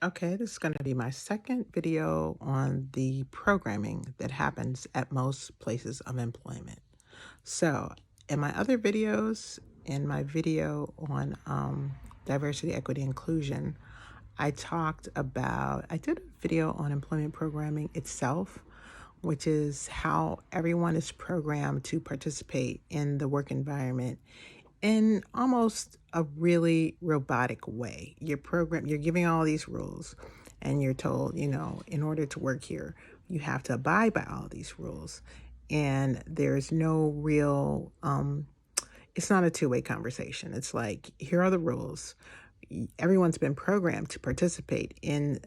Okay, this is going to be my second video on the programming that happens at most places of employment. So, in my other videos, in my video on diversity, equity, inclusion, I did a video on employment programming itself, which is how everyone is programmed to participate in the work environment in almost a really robotic way. You're giving all these rules and you're told, in order to work here, you have to abide by all these rules. And there's no real, it's not a two-way conversation. It's like, here are the rules. Everyone's been programmed to participate in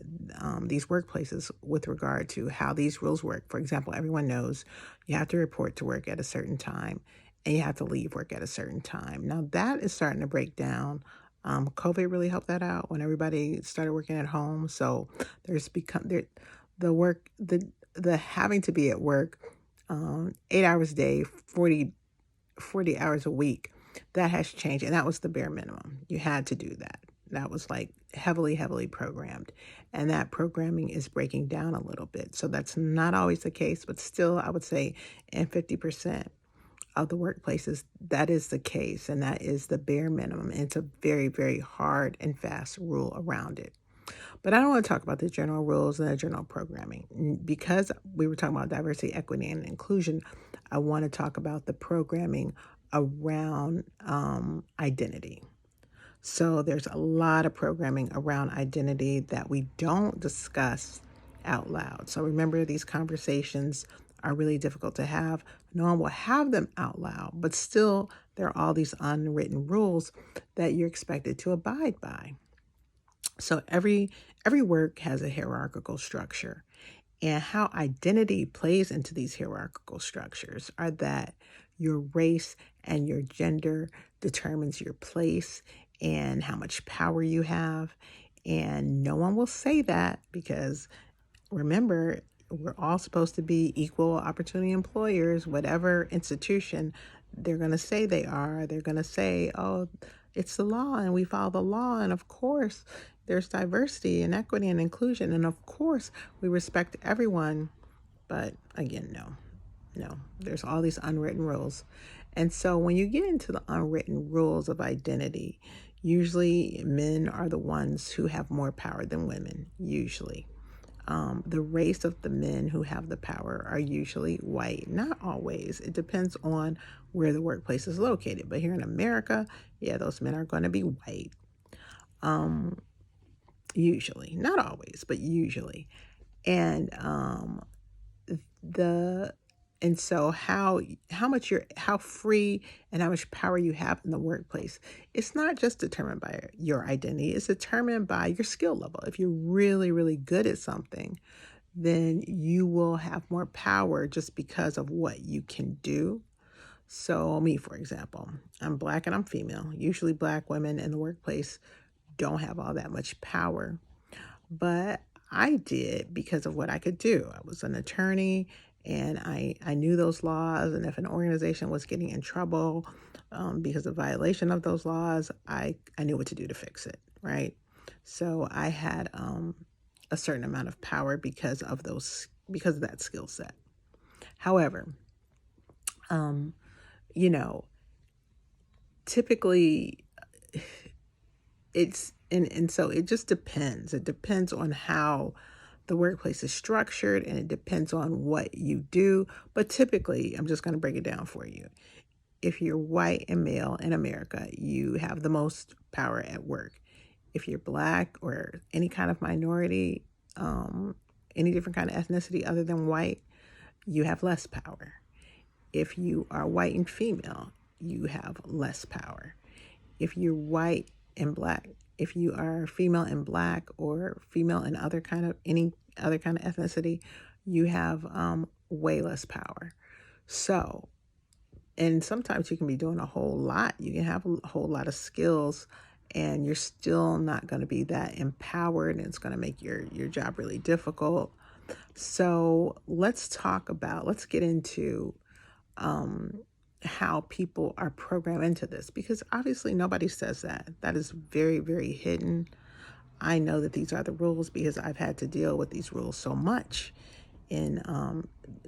these workplaces with regard to how these rules work. For example, everyone knows you have to report to work at a certain time and you have to leave work at a certain time. Now that is starting to break down. COVID really helped that out when everybody started working at home. So there's become there, the work the having to be at work 8 hours a day, 40 hours a week, that has changed. And that was the bare minimum. You had to do that. That was like heavily, heavily programmed. And that programming is breaking down a little bit. So that's not always the case, but still, I would say in 50% of the workplaces, that is the case. And that is the bare minimum. And it's a very, very hard and fast rule around it. But I don't want to talk about the general rules and the general programming. Because we were talking about diversity, equity, and inclusion, I want to talk about the programming around identity. So there's a lot of programming around identity that we don't discuss out loud. So remember, these conversations are really difficult to have. No one will have them out loud, but still there are all these unwritten rules that you're expected to abide by. So every work has a hierarchical structure. And how identity plays into these hierarchical structures are that your race and your gender determines your place and how much power you have. And no one will say that because remember, we're all supposed to be equal opportunity employers, whatever institution they're going to say they are. They're going to say, oh, it's the law and we follow the law. And of course, there's diversity and equity and inclusion. And of course, we respect everyone. But again, no, there's all these unwritten rules. And so when you get into the unwritten rules of identity, usually men are the ones who have more power than women, usually. The race of the men who have the power are usually white. Not always. It depends on where the workplace is located. But here in America, yeah, those men are going to be white. Usually. Not always, but usually. And the and so how free and how much power you have in the workplace, it's not just determined by your identity, it's determined by your skill level. If you're really, really good at something, then you will have more power just because of what you can do. So me, for example, I'm Black and I'm female. Usually Black women in the workplace don't have all that much power, but I did because of what I could do. I was an attorney and I knew those laws. And if an organization was getting in trouble because of violation of those laws, I knew what to do to fix it, right? So I had a certain amount of power because of that skill set. However, um, you know, typically and so it just depends. It depends on how the workplace is structured and it depends on what you do. But typically, I'm just going to break it down for you. If you're white and male in America, you have the most power at work. If you're Black or any kind of minority, any different kind of ethnicity other than white, you have less power. If you are white and female, you have less power. If you're white and Black, if you are female and Black or female and any other kind of ethnicity, you have way less power. So, and sometimes you can be doing a whole lot. You can have a whole lot of skills and you're still not going to be that empowered and it's going to make your job really difficult. So let's get into how people are programmed into this, because obviously nobody says that. That is very, very hidden. I know that these are the rules because I've had to deal with these rules so much in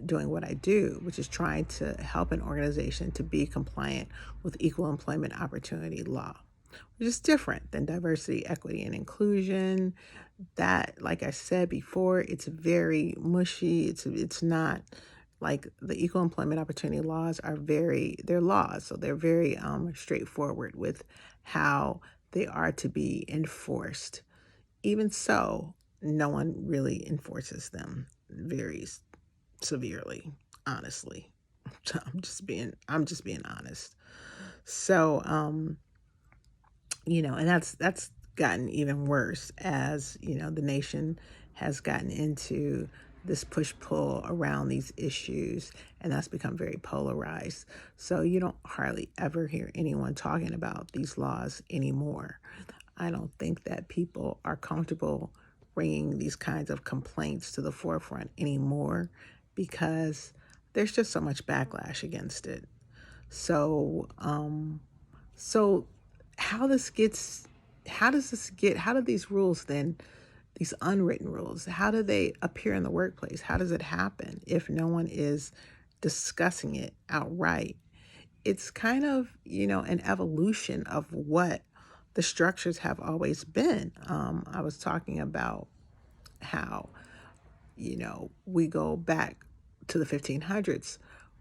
doing what I do, which is trying to help an organization to be compliant with equal employment opportunity law, which is different than diversity, equity, and inclusion. That, like I said before, it's very mushy. It's not like the equal employment opportunity laws are they're laws, so they're very straightforward with how they are to be enforced. Even so, no one really enforces them very severely, honestly. I'm just being honest. So, and that's gotten even worse as, the nation has gotten into this push pull around these issues, and that's become very polarized. So you don't hardly ever hear anyone talking about these laws anymore. I don't think that people are comfortable bringing these kinds of complaints to the forefront anymore because there's just so much backlash against it. So, so how this gets, how do these rules then, these unwritten rules, how do they appear in the workplace? How does it happen if no one is discussing it outright? It's kind of, an evolution of what the structures have always been. I was talking about how, we go back to the 1500s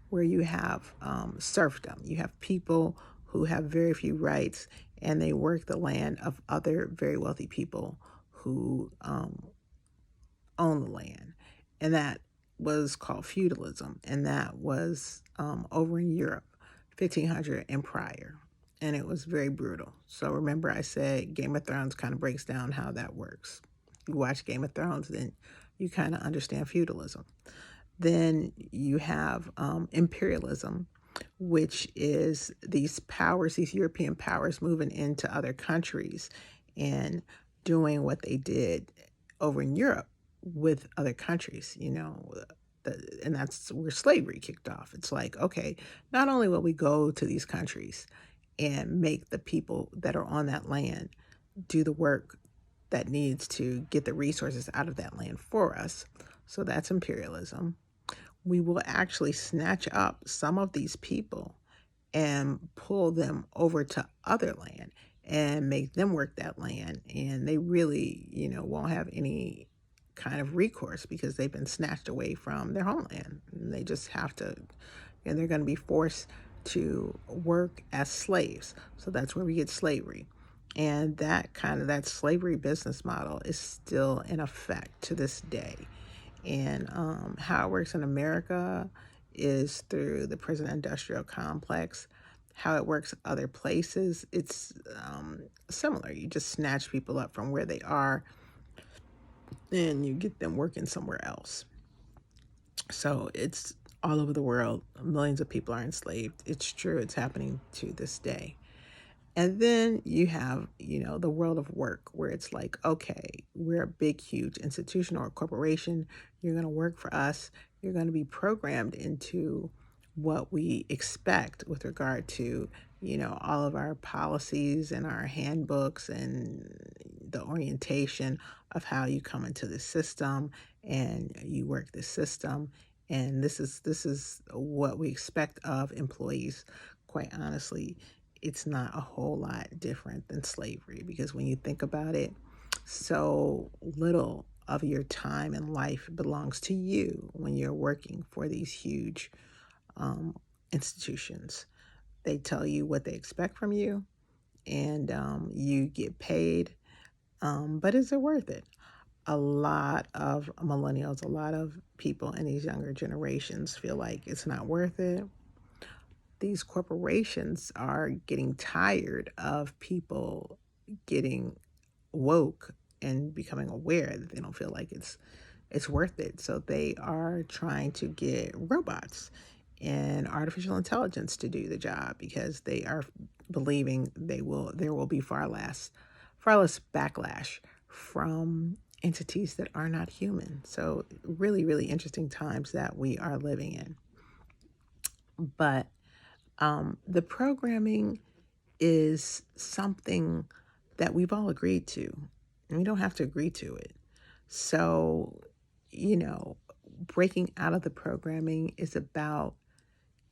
where you have serfdom. You have people who have very few rights and they work the land of other very wealthy people who own the land. And that was called feudalism. And that was over in Europe, 1500 and prior. And it was very brutal. So remember, I said Game of Thrones kind of breaks down how that works. You watch Game of Thrones, then you kind of understand feudalism. Then you have imperialism, which is these powers, these European powers moving into other countries and doing what they did over in Europe with other countries, and that's where slavery kicked off. It's like, okay, not only will we go to these countries and make the people that are on that land do the work that needs to get the resources out of that land for us. So that's imperialism. We will actually snatch up some of these people and pull them over to other land and make them work that land. And they really, won't have any kind of recourse because they've been snatched away from their homeland. And they just have to, and they're going to be forced to work as slaves. So that's where we get slavery. And that slavery business model is still in effect to this day. And how it works in America is through the prison industrial complex. How it works other places, it's similar. You just snatch people up from where they are and you get them working somewhere else. So it's all over the world. Millions of people are enslaved. It's true. It's happening to this day. And then you have, the world of work where it's like, okay, we're a big, huge institution or a corporation. You're going to work for us. You're going to be programmed into what we expect with regard to, all of our policies and our handbooks and the orientation of how you come into the system and you work the system. And this is what we expect of employees. Quite honestly, it's not a whole lot different than slavery because when you think about it, so little of your time and life belongs to you when you're working for these huge institutions. They tell you what they expect from you, and you get paid. But is it worth it? A lot of millennials, a lot of people in these younger generations feel like it's not worth it. These corporations are getting tired of people getting woke and becoming aware that they don't feel like it's worth it. So they are trying to get robots and artificial intelligence to do the job because they are believing there will be far less backlash from entities that are not human. So really, really interesting times that we are living in. But the programming is something that we've all agreed to. and we don't have to agree to it. So, you know, breaking out of the programming is about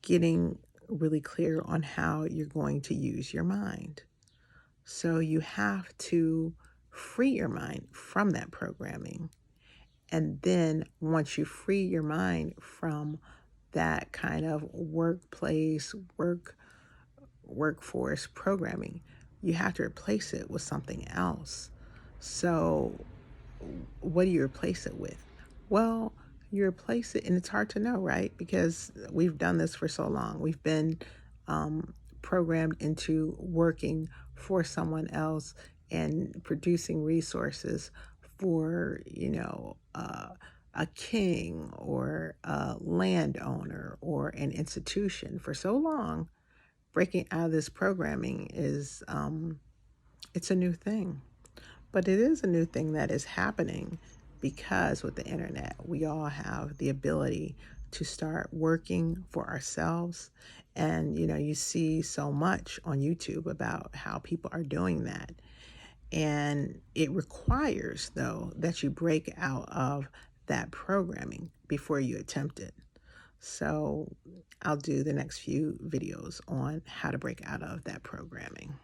getting really clear on how you're going to use your mind. So you have to free your mind from that programming. And then once you free your mind from that kind of workplace, workforce programming, you have to replace it with something else. So what do you replace it with? Well, you replace it, and it's hard to know, right? Because we've done this for so long. We've been programmed into working for someone else and producing resources for, a king or a landowner or an institution for so long. Breaking out of this programming is, it's a new thing. But it is a new thing that is happening because with the internet, we all have the ability to start working for ourselves. And, you see so much on YouTube about how people are doing that. And it requires, though, that you break out of that programming before you attempt it. So I'll do the next few videos on how to break out of that programming.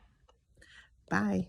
Bye.